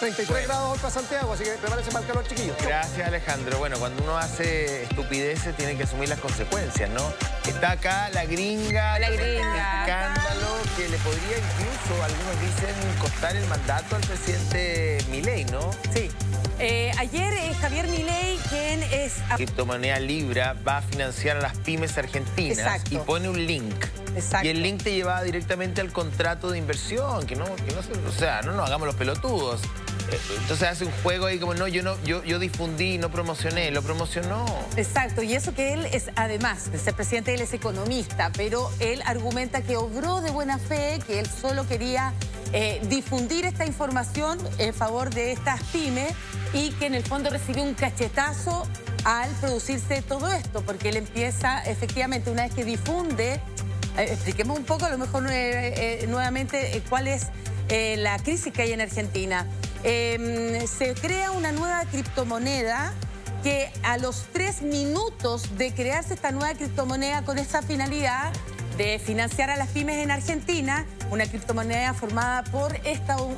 33 grados hoy para Santiago, así que prepárense para el calor, chiquillos. Gracias, Alejandro. Bueno, cuando uno hace estupideces tiene que asumir las consecuencias, ¿no? Está acá la gringa. La gringa. Escándalo que le podría incluso, algunos dicen, costar el mandato al presidente Milei, ¿no? Sí. Ayer Javier Milei, quien es... La criptomoneda Libra va a financiar a las pymes argentinas. Exacto. Y pone un link. Exacto. Y el link te llevaba directamente al contrato de inversión, o sea, no nos hagamos los pelotudos. Entonces hace un juego ahí como, no, yo difundí, no promocioné, lo promocionó. Exacto, y eso que él es, además de ser presidente, él es economista, pero él argumenta que obró de buena fe, que él solo quería difundir esta información en favor de estas pymes y que en el fondo recibió un cachetazo al producirse todo esto, porque él empieza, efectivamente, una vez que difunde, expliquemos un poco, a lo mejor nuevamente, cuál es la crisis que hay en Argentina. Se crea una nueva criptomoneda que a los 3 minutos de crearse esta nueva criptomoneda con esa finalidad de financiar a las pymes en Argentina, una criptomoneda formada por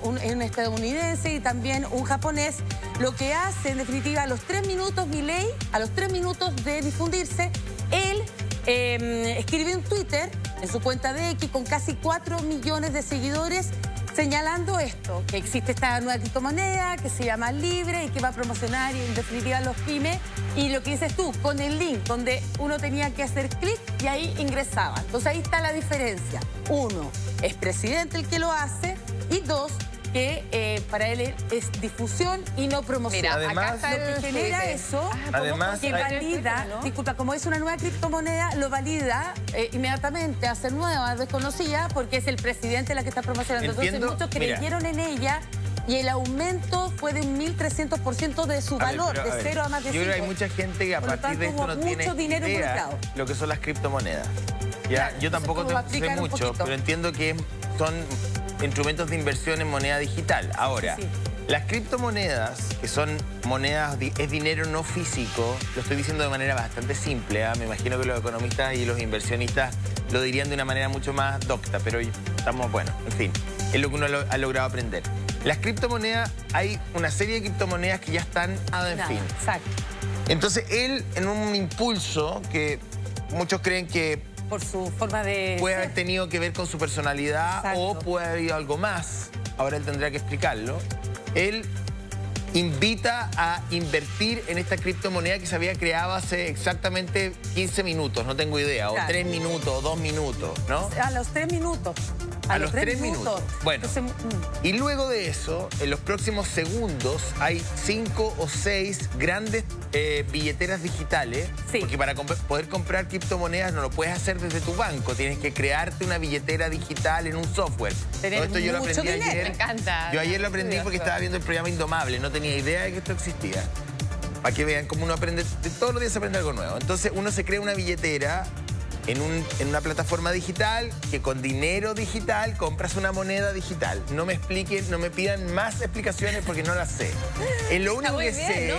un estadounidense y también un japonés, lo que hace en definitiva a los 3 minutos Milei, a los 3 minutos de difundirse, él escribe un Twitter en su cuenta de X con casi 4 millones de seguidores señalando esto, que existe esta nueva criptomoneda que se llama Libre y que va a promocionar en definitiva a los pymes. Y lo que dices tú, con el link donde uno tenía que hacer clic y ahí ingresaba. Entonces ahí está la diferencia. 1, es presidente el que lo hace y 2, que para él es difusión y no promoción. Mira, además, acá está lo que genera eso, además, que valida, disculpa, como es una nueva criptomoneda, lo valida inmediatamente a ser nueva, desconocida, porque es el presidente la que está promocionando. Entiendo, entonces muchos creyeron en ella y el aumento fue de un 1300% de su valor, de 0 a más de 5. Yo creo que hay mucha gente que a partir de esto no tiene idea lo que son las criptomonedas. Ya, yo tampoco sé mucho, pero entiendo que son instrumentos de inversión en moneda digital. Ahora, las criptomonedas, que son monedas, es dinero no físico, lo estoy diciendo de manera bastante simple, me imagino que los economistas y los inversionistas lo dirían de una manera mucho más docta, pero estamos, bueno, en fin, es lo que uno ha logrado aprender. Las criptomonedas, hay una serie de criptomonedas que ya están en fin. Exacto. Entonces él, en un impulso que muchos creen que por su forma de puede haber tenido que ver con su personalidad. Exacto. O puede haber habido algo más, ahora él tendrá que explicarlo. Él invita a invertir en esta criptomoneda que se había creado hace exactamente 15 minutos, no tengo idea, o 3 minutos, o 2 minutos, ¿no? A los 3 minutos. A los 3 minutos. Bueno, y luego de eso, en los próximos segundos, hay 5 o 6 grandes billeteras digitales. Sí. Porque para poder comprar criptomonedas no lo puedes hacer desde tu banco. Tienes que crearte una billetera digital en un software. Todo esto yo lo aprendí ayer. Me encanta. Yo ayer lo aprendí porque estaba viendo el programa Indomable. No tenía idea de que esto existía. Para que vean cómo uno aprende, todos los días se aprende algo nuevo. Entonces uno se crea una billetera en una plataforma digital que con dinero digital compras una moneda digital. No me expliquen, no me pidan más explicaciones porque no las sé. Lo único que sé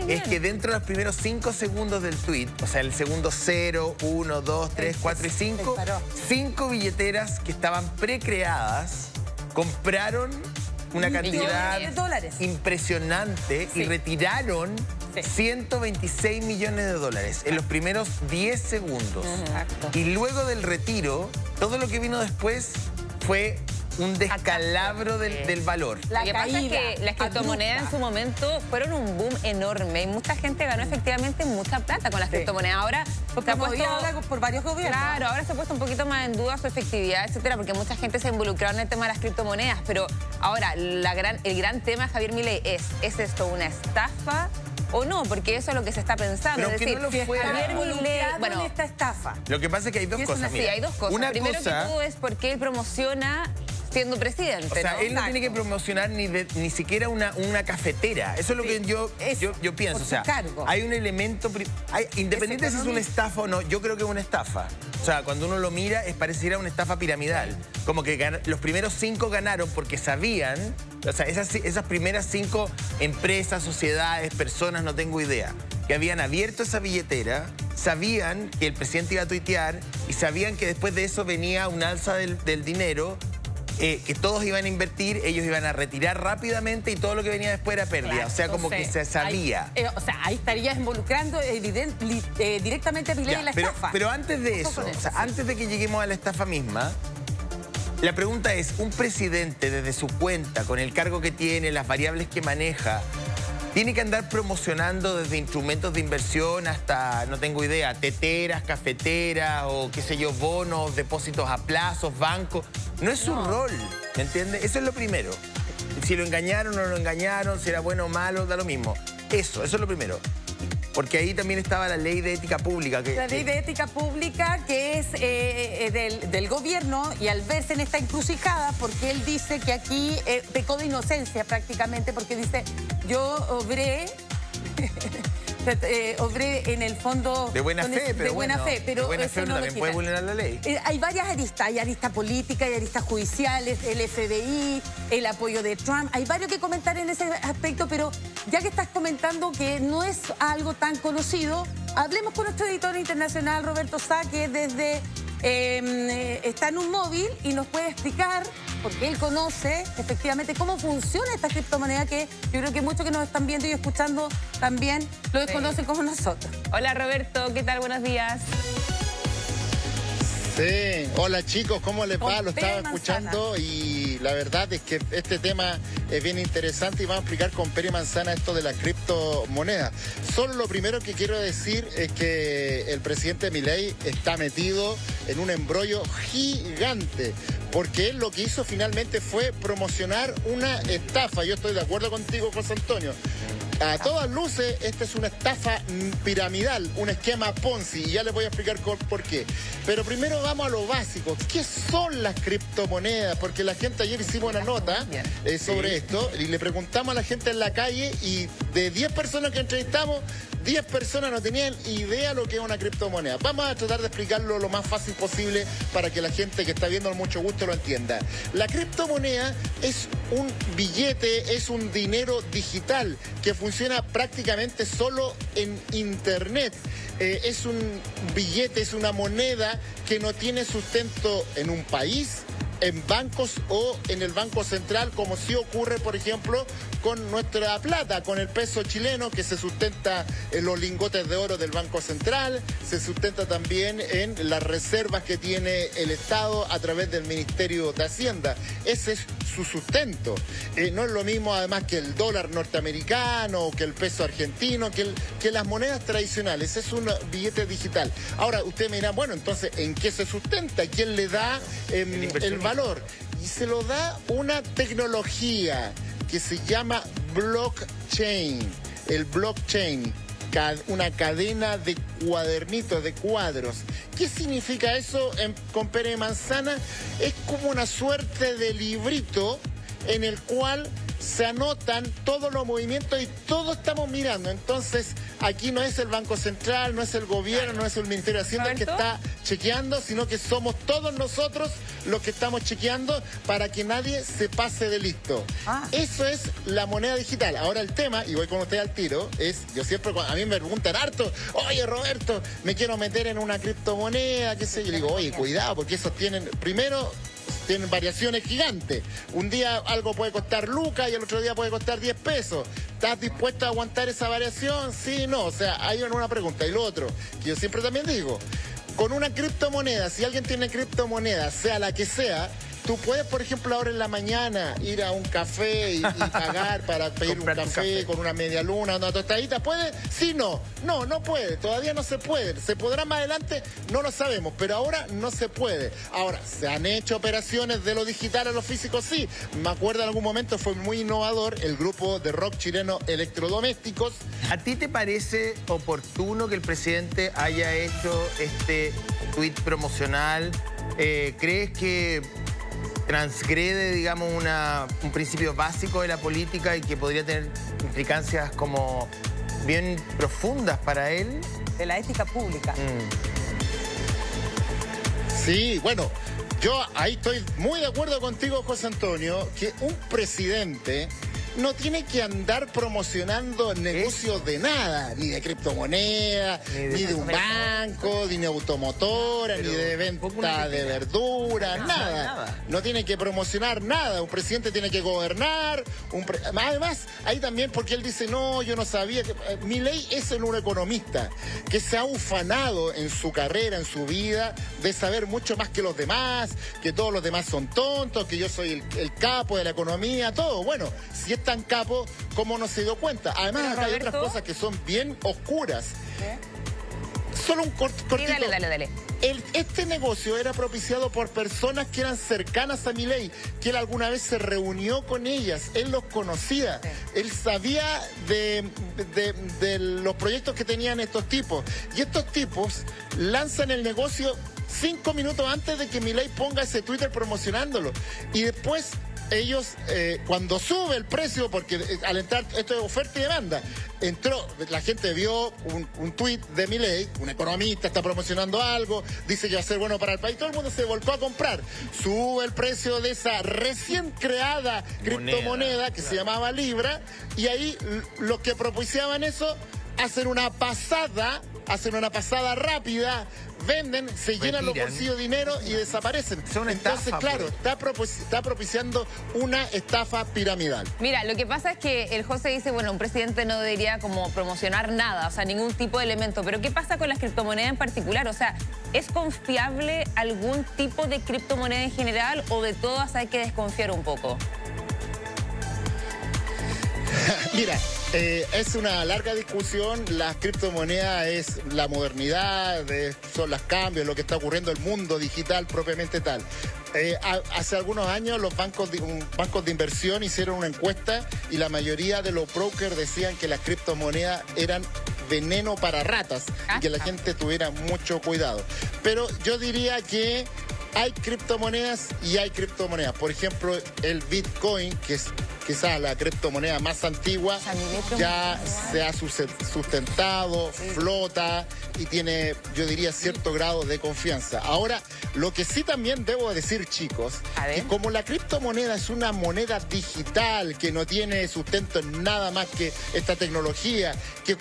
es que dentro de los primeros 5 segundos del tweet, o sea, el segundo 0, 1, 2, 3, 4 y 5, 5 billeteras que estaban precreadas compraron una cantidad impresionante y retiraron 126 millones de dólares en los primeros 10 segundos. Exacto. Y luego del retiro, todo lo que vino después fue un descalabro del valor. Lo que pasa es que las criptomonedas en su momento fueron un boom enorme y mucha gente ganó efectivamente mucha plata con las criptomonedas. Ahora se ha puesto por varios gobiernos. Claro, ahora se ha puesto un poquito más en duda su efectividad, etcétera, porque mucha gente se involucró en el tema de las criptomonedas. Pero ahora, el gran tema, Javier Milei, ¿es esto una estafa o no? Porque eso es lo que se está pensando. Pero es decir, que no lo fue. Javier Milei, bueno, en esta estafa. Lo que pasa es que hay dos cosas. Sí, hay dos cosas. Primero que todo es porque él promociona siendo presidente. O sea, él no tiene que promocionar ni siquiera una cafetera. Eso es lo que yo pienso. O sea, hay un elemento... independiente si es una estafa o no, yo creo que es una estafa. O sea, cuando uno lo mira, pareciera una estafa piramidal. Como que los primeros 5 ganaron porque sabían... O sea, esas primeras 5 empresas, sociedades, personas, no tengo idea, que habían abierto esa billetera, sabían que el presidente iba a tuitear y sabían que después de eso venía un alza del dinero. que todos iban a invertir, ellos iban a retirar rápidamente y todo lo que venía después era pérdida. Claro, o sea, como que se sabía. Ahí estarías involucrando directamente a Milei en la estafa. Pero antes de eso, antes de que lleguemos a la estafa misma, la pregunta es, ¿un presidente desde su cuenta, con el cargo que tiene, las variables que maneja, tiene que andar promocionando desde instrumentos de inversión hasta, no tengo idea, teteras, cafeteras o qué sé yo, bonos, depósitos a plazos, bancos? No es su rol, ¿me entiendes? Eso es lo primero. Si lo engañaron o no lo engañaron, si era bueno o malo, da lo mismo. Eso es lo primero. Porque ahí también estaba la ley de ética pública. La ley de ética pública que es del gobierno, y al verse en esta encrucijada, porque él dice que aquí pecó de inocencia prácticamente, porque dice, yo obré en el fondo... De buena fe, pero buena fe, pero de buena eso fe no también puede vulnerar la ley. Hay varias aristas, hay aristas políticas, hay aristas judiciales, el FBI, el apoyo de Trump. Hay varios que comentar en ese aspecto, pero ya que estás comentando que no es algo tan conocido, hablemos con nuestro editor internacional, Roberto Sá, que desde... está en un móvil y nos puede explicar, porque él conoce efectivamente cómo funciona esta criptomoneda, que yo creo que muchos que nos están viendo y escuchando también lo desconocen como nosotros. Hola Roberto, ¿qué tal? Buenos días. Sí, hola chicos, ¿cómo les va? Lo estaba Manzana. escuchando y la verdad es que este tema es bien interesante y vamos a explicar con Pere Manzana esto de la criptomoneda. Solo lo primero que quiero decir es que el presidente Milei está metido en un embrollo gigante, porque él lo que hizo finalmente fue promocionar una estafa. Yo estoy de acuerdo contigo, José Antonio. A todas luces, esta es una estafa piramidal, un esquema Ponzi, y ya les voy a explicar por qué. Pero primero vamos a lo básico. ¿Qué son las criptomonedas? Porque la gente, ayer hicimos una nota sobre esto y le preguntamos a la gente en la calle, y de 10 personas que entrevistamos, 10 personas no tenían idea lo que es una criptomoneda. Vamos a tratar de explicarlo lo más fácil posible para que la gente que está viendo mucho gusto lo entienda. La criptomoneda es un billete, es un dinero digital que funciona prácticamente solo en Internet. Es un billete, es una moneda que no tiene sustento en un país, en bancos o en el Banco Central, como sí ocurre, por ejemplo, con nuestra plata, con el peso chileno, que se sustenta en los lingotes de oro del Banco Central, se sustenta también en las reservas que tiene el Estado a través del Ministerio de Hacienda. Ese es su sustento. No es lo mismo además que el dólar norteamericano o que el peso argentino, que las monedas tradicionales. Es un billete digital. Ahora, ustedes me dirán, bueno, entonces, ¿en qué se sustenta? ¿Quién le da el valor? Y se lo da una tecnología que se llama blockchain. El blockchain, una cadena de cuadernitos, de cuadros. ¿Qué significa eso con Pere Manzana? Es como una suerte de librito en el cual se anotan todos los movimientos y todos estamos mirando. Entonces, aquí no es el Banco Central, no es el gobierno, no es el Ministerio de Hacienda el que está chequeando, sino que somos todos nosotros los que estamos chequeando para que nadie se pase de listo. Eso es la moneda digital. Ahora el tema, y voy con usted al tiro, es, yo siempre, a mí me preguntan harto, oye Roberto, me quiero meter en una criptomoneda, qué sé yo. Yo digo, oye, cuidado, porque esos tienen, primero, tienen variaciones gigantes. Un día algo puede costar lucas y el otro día puede costar 10 pesos. ¿Estás dispuesto a aguantar esa variación? Sí, no. O sea, hay una pregunta. Y lo otro, que yo siempre también digo, con una criptomoneda, si alguien tiene criptomoneda, sea la que sea, tú puedes, por ejemplo, ahora en la mañana ir a un café y pagar para pedir un café con una media luna, una tostadita. ¿Puede? Sí, no. No, no puede. Todavía no se puede. ¿Se podrá más adelante? No lo sabemos, pero ahora no se puede. Ahora, ¿se han hecho operaciones de lo digital a lo físico? Sí. Me acuerdo en algún momento fue muy innovador el grupo de rock chileno Electrodomésticos. ¿A ti te parece oportuno que el presidente haya hecho este tuit promocional? ¿Crees que transgrede, digamos, un principio básico de la política y que podría tener implicancias como bien profundas para él? De la ética pública. Sí, bueno, yo ahí estoy muy de acuerdo contigo, José Antonio, que un presidente no tiene que andar promocionando negocios de nada, ni de criptomonedas, ni de un banco, ni de automotora, ni de venta de verduras, nada. No tiene que promocionar nada. Un presidente tiene que gobernar. Además, ahí también, porque él dice, no, yo no sabía que... Milei es un economista que se ha ufanado en su carrera, en su vida, de saber mucho más que los demás, que todos los demás son tontos, que yo soy el capo de la economía, todo. Bueno, si es tan capo, ¿cómo no se dio cuenta? Además, acá hay otras cosas que son bien oscuras. Solo un cortito. Sí, dale. Este negocio era propiciado por personas que eran cercanas a Milei, que él alguna vez se reunió con ellas, él los conocía, él sabía de los proyectos que tenían estos tipos. Y estos tipos lanzan el negocio 5 minutos antes de que Milei ponga ese Twitter promocionándolo. Y después... ellos, cuando sube el precio, porque al entrar, esto es oferta y demanda, la gente vio un tuit de Milei, un economista está promocionando algo, dice que va a ser bueno para el país, todo el mundo se volcó a comprar. Sube el precio de esa recién creada criptomoneda que se llamaba Libra, y ahí los que propiciaban eso hacen una pasada rápida, venden, se llenan los bolsillos de dinero y desaparecen. Entonces, claro, está propiciando una estafa piramidal. Mira, lo que pasa es que el José dice, bueno, un presidente no debería como promocionar nada, o sea, ningún tipo de elemento. Pero ¿qué pasa con las criptomonedas en particular? O sea, ¿es confiable algún tipo de criptomoneda en general o de todas hay que desconfiar un poco? Mira, es una larga discusión. Las criptomonedas es la modernidad, son los cambios, lo que está ocurriendo en el mundo digital propiamente tal. Hace algunos años los bancos de inversión hicieron una encuesta y la mayoría de los brokers decían que las criptomonedas eran veneno para ratas y que la gente tuviera mucho cuidado. Pero yo diría que hay criptomonedas y hay criptomonedas. Por ejemplo, el Bitcoin, que es quizás la criptomoneda más antigua, ya se ha sustentado, flota y tiene, yo diría, cierto grado de confianza. Ahora, lo que sí también debo decir, chicos, que como la criptomoneda es una moneda digital que no tiene sustento en nada más que esta tecnología, que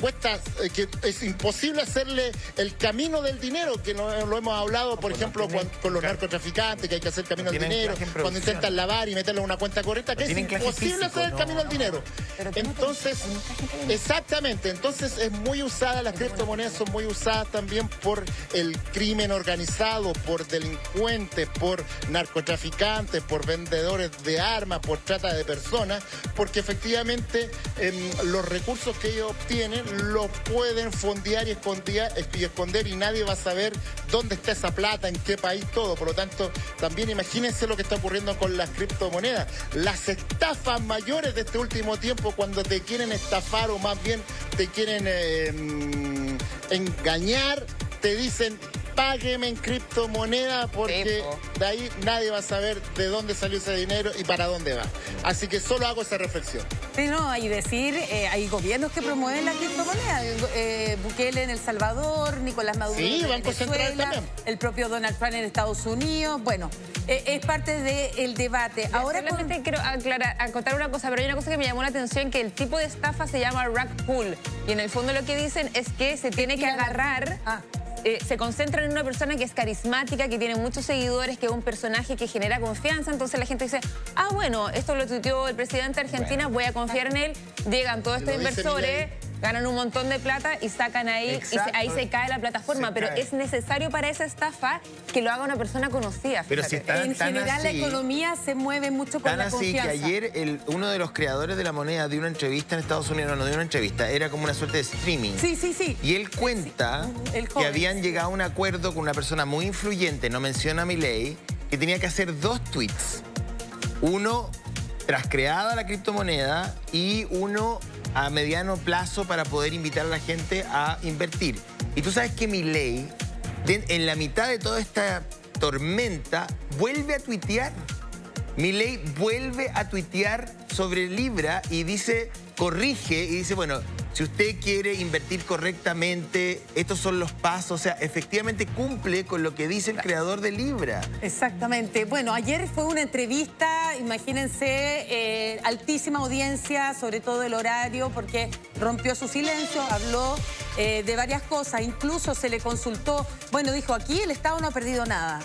es imposible hacerle el camino del dinero, que lo hemos hablado, por ejemplo, con los narcotraficantes, que hay que hacer camino al dinero, cuando intentan lavar y meterlo en una cuenta correcta, que es imposible hacer el camino al dinero. Entonces, exactamente, entonces es muy usada, las criptomonedas son muy usadas también por el crimen organizado, por delincuentes, por narcotraficantes, por vendedores de armas, por trata de personas, porque efectivamente los recursos que ellos obtienen los pueden fondear y esconder y nadie va a saber dónde está esa plata, en qué país, todo. Por lo tanto, también imagínense lo que está ocurriendo con las criptomonedas. Las estafas mayores de este último tiempo, cuando te quieren estafar o más bien te quieren engañar, te dicen: págueme en criptomoneda, porque de ahí nadie va a saber de dónde salió ese dinero y para dónde va. Así que solo hago esa reflexión. Sí, no, hay decir, hay gobiernos que promueven la criptomoneda. Bukele en El Salvador, Nicolás Maduro en Venezuela, el propio Donald Trump en Estados Unidos. Bueno, es parte del debate. Ahora solamente quiero acotar una cosa, pero hay una cosa que me llamó la atención, que el tipo de estafa se llama rug pull. Y en el fondo lo que dicen es que se tiene que agarrar... se concentran en una persona que es carismática, que tiene muchos seguidores, que es un personaje que genera confianza. Entonces la gente dice, ah, bueno, esto lo tuiteó el presidente de Argentina, voy a confiar en él. Llegan todos estos inversores, ganan un montón de plata y sacan ahí, y ahí se cae la plataforma. Pero es necesario para esa estafa que lo haga una persona conocida. Pero si en general la economía se mueve mucho con la confianza. Que ayer uno de los creadores de la moneda dio una entrevista en Estados Unidos, no dio una entrevista, era como una suerte de streaming. Sí. Y él cuenta que habían llegado a un acuerdo con una persona muy influyente, no menciona a Milei, que tenía que hacer 2 tweets. Uno tras creada la criptomoneda y uno a mediano plazo para poder invitar a la gente a invertir. Y tú sabes que Milei, en la mitad de toda esta tormenta, vuelve a tuitear. Milei vuelve a tuitear sobre Libra y dice, corrige y dice, bueno, si usted quiere invertir correctamente, estos son los pasos, o sea, efectivamente cumple con lo que dice el creador de Libra. Exactamente. Bueno, ayer fue una entrevista, imagínense, altísima audiencia, sobre todo el horario, porque rompió su silencio, habló de varias cosas, incluso se le consultó, bueno, dijo, aquí el Estado no ha perdido nada.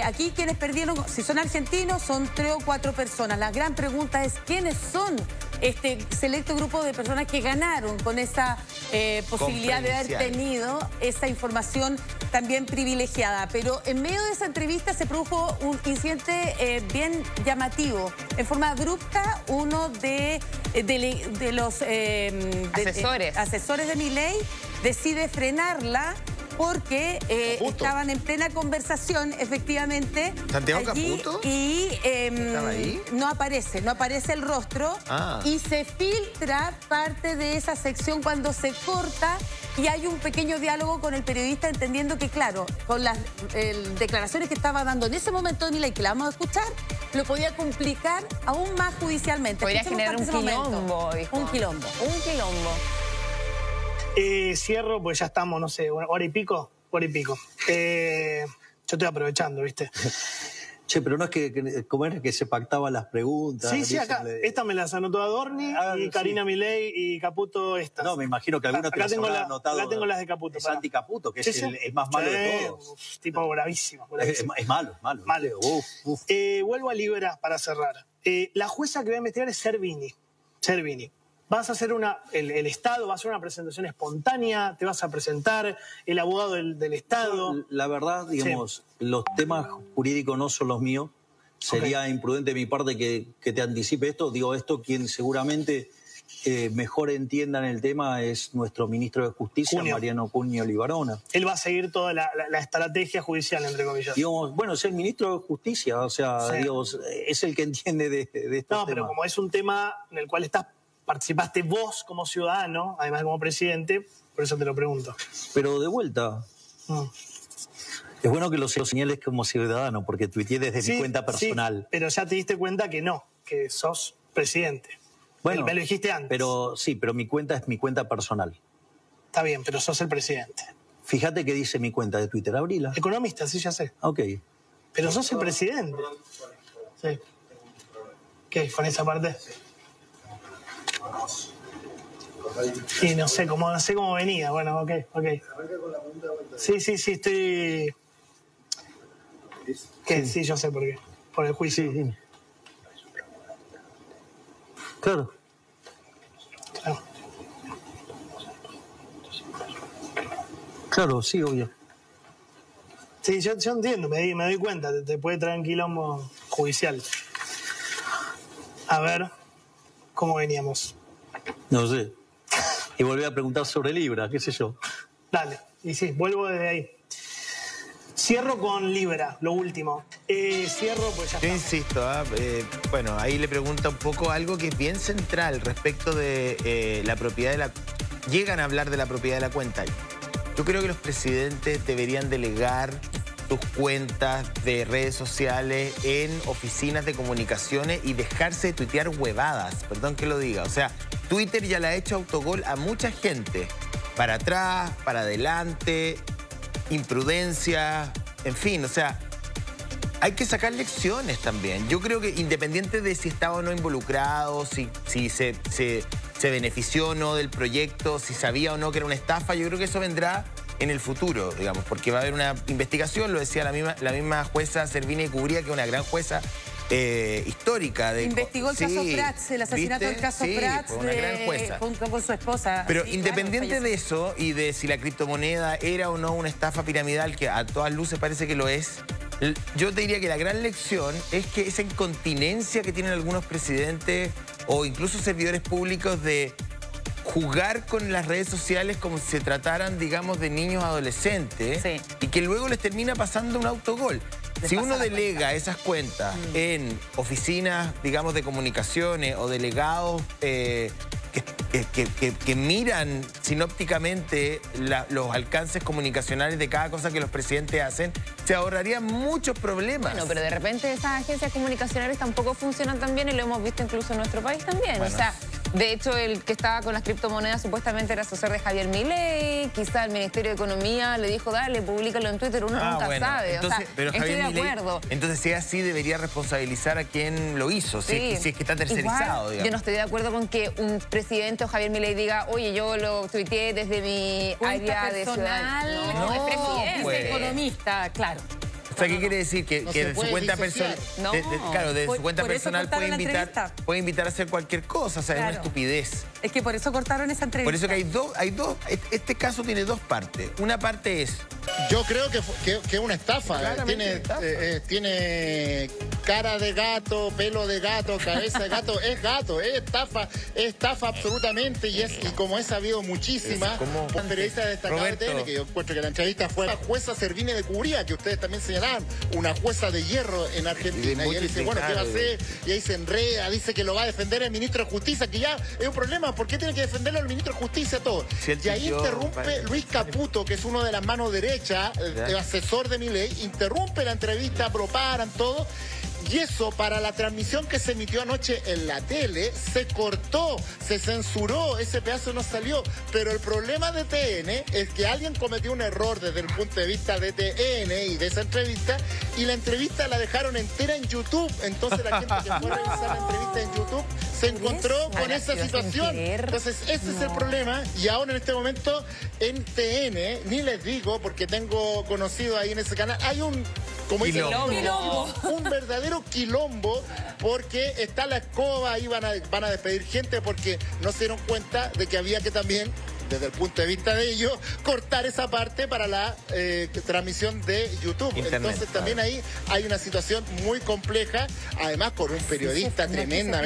Aquí quienes perdieron, si son argentinos, son 3 o 4 personas. La gran pregunta es, ¿quiénes son este selecto grupo de personas que ganaron con esa posibilidad de haber tenido esa información también privilegiada? Pero en medio de esa entrevista se produjo un incidente bien llamativo. En forma abrupta, uno de los asesores de Milei decide frenarla porque estaban en plena conversación, efectivamente. ¿Santiago allí, Caputo? Y ¿Estaba ahí? no aparece el rostro. Y se filtra parte de esa sección cuando se corta y hay un pequeño diálogo con el periodista, entendiendo que, claro, con las declaraciones que estaba dando en ese momento de Milei, que la vamos a escuchar, lo podía complicar aún más judicialmente. Podría generar un quilombo, dijo. Un quilombo. Un quilombo. Cierro, pues ya estamos, no sé, hora y pico. Yo estoy aprovechando, ¿viste? Che, pero no es que ¿cómo era que se pactaban las preguntas? Sí, acá. Esta me las anotó Adorni y Karina Milei y Caputo estas. No, me imagino que algunos te las habrán anotado. Acá tengo las de Caputo. Santi Caputo, que es el más malo de todos. Tipo bravísimo. Es malo. Vuelvo a Libra para cerrar. La jueza que voy a investigar es Servini. Vas a hacer el Estado va a hacer una presentación espontánea, te vas a presentar, el abogado del Estado. La verdad, digamos, los temas jurídicos no son los míos. Sería imprudente de mi parte que te anticipe esto. Digo, esto quien seguramente mejor entienda en el tema es nuestro ministro de Justicia, Mariano Cunio Libarona. Él va a seguir toda la estrategia judicial, entre comillas. Digamos, bueno, es el ministro de Justicia, o sea, digamos, es el que entiende de estos temas. Pero como es un tema en el cual participaste vos como ciudadano, además como presidente, por eso te lo pregunto. Pero de vuelta, es bueno que lo señales como ciudadano, porque tuiteé desde mi cuenta personal. Sí, pero ya te diste cuenta que no, que sos presidente. Bueno, me lo dijiste antes. Pero mi cuenta es mi cuenta personal. Está bien, pero sos el presidente. Fíjate qué dice mi cuenta de Twitter, abrila. Economista, sí, ya sé. Ok. Pero sos el presidente. Sí. ¿Qué? ¿Con esa parte? Sí, no sé cómo venía. Bueno, ok. Sí, estoy... ¿Qué? Sí, yo sé por qué. Por el juicio. Sí. Claro. Claro, sí, obvio. Sí, yo entiendo, me doy cuenta. Te puede traer un quilombo judicial. A ver, ¿cómo veníamos? No sé. Y volví a preguntar sobre Libra, qué sé yo. Dale, y sí, vuelvo desde ahí. Cierro con Libra, lo último. Cierro, pues ya está. Yo insisto, bueno, ahí le pregunta un poco algo que es bien central respecto de la propiedad de la... Llegan a hablar de la propiedad de la cuenta. Yo creo que los presidentes deberían delegar sus cuentas de redes sociales en oficinas de comunicaciones y dejarse de tuitear huevadas, perdón que lo diga. O sea, Twitter ya le ha hecho autogol a mucha gente. Para atrás, para adelante, imprudencia, en fin, o sea, hay que sacar lecciones también. Yo creo que independiente de si estaba o no involucrado, si se benefició o no del proyecto, si sabía o no que era una estafa, yo creo que eso vendrá en el futuro, digamos, porque va a haber una investigación, lo decía la misma jueza Servini Cubría, que es una gran jueza histórica. Investigó el caso Prats, el asesinato del caso Prats, una gran jueza. Junto con su esposa. Pero independiente de eso y de si la criptomoneda era o no una estafa piramidal, que a todas luces parece que lo es, yo te diría que la gran lección es que esa incontinencia que tienen algunos presidentes o incluso servidores públicos de jugar con las redes sociales como si se trataran, digamos, de niños adolescentes y que luego les termina pasando un autogol. Si uno delega esas cuentas en oficinas, digamos, de comunicaciones o delegados que miran sinópticamente los alcances comunicacionales de cada cosa que los presidentes hacen, se ahorrarían muchos problemas. Bueno, pero de repente esas agencias comunicacionales tampoco funcionan tan bien y lo hemos visto incluso en nuestro país también. Bueno. O sea, De hecho, el que estaba con las criptomonedas supuestamente era asesor de Javier Milei. Quizá el Ministerio de Economía le dijo, dale, públicalo en Twitter. Uno nunca sabe. Entonces, o sea, pero estoy de Javier Milei, acuerdo. entonces, si es así, debería responsabilizar a quien lo hizo, Sí. si es que está tercerizado. Igual, yo no estoy de acuerdo con que un presidente o Javier Milei diga, oye, yo lo tuiteé desde mi área de ciudad. No, es presidente. Dice economista, claro. O sea, ¿qué quiere decir? Que de su cuenta personal, No. claro, de Por- su cuenta por eso personal cortaron la puede invitar a hacer cualquier cosa, o sea, es una Claro. estupidez. Es que por eso cortaron esa entrevista. Por eso que hay dos, este caso tiene dos partes. Una parte es, Yo creo que es una estafa. Claramente Tiene cara de gato, pelo de gato, cabeza de gato. Es estafa absolutamente. Y como he sabido muchísimas, Es como- un periodista destacado de Roberto. TN, que yo encuentro que la entrevista fue la jueza Servini de Cubría, que ustedes también señalaban, una jueza de hierro en Argentina. Y él dice, bueno, ¿qué va a hacer? Y ahí se enreda, dice que lo va a defender el ministro de Justicia, que ya es un problema. ¿Por qué tiene que defenderlo el ministro de Justicia todo? Si él Y ahí pidió, interrumpe vale. Luis Caputo, que es uno de las manos derechas, el asesor de Milei, interrumpe la entrevista, proparan todo. Y eso, para la transmisión que se emitió anoche en la tele, se cortó, se censuró, ese pedazo no salió. Pero el problema de TN es que alguien cometió un error desde el punto de vista de TN y de esa entrevista, y la entrevista la dejaron entera en YouTube. Entonces la gente que fue a revisar la entrevista en YouTube se encontró con Habrá esa sido sin situación. querer. Entonces ese es el problema. Y ahora en este momento en TN, ni les digo, porque tengo conocido ahí en ese canal, hay un... Como dice, un verdadero quilombo, porque está la escoba y van a despedir gente porque no se dieron cuenta de que había que también, desde el punto de vista de ellos, cortar esa parte para la transmisión de YouTube. Internet, Entonces también ahí hay una situación muy compleja, además con un periodista tremendamente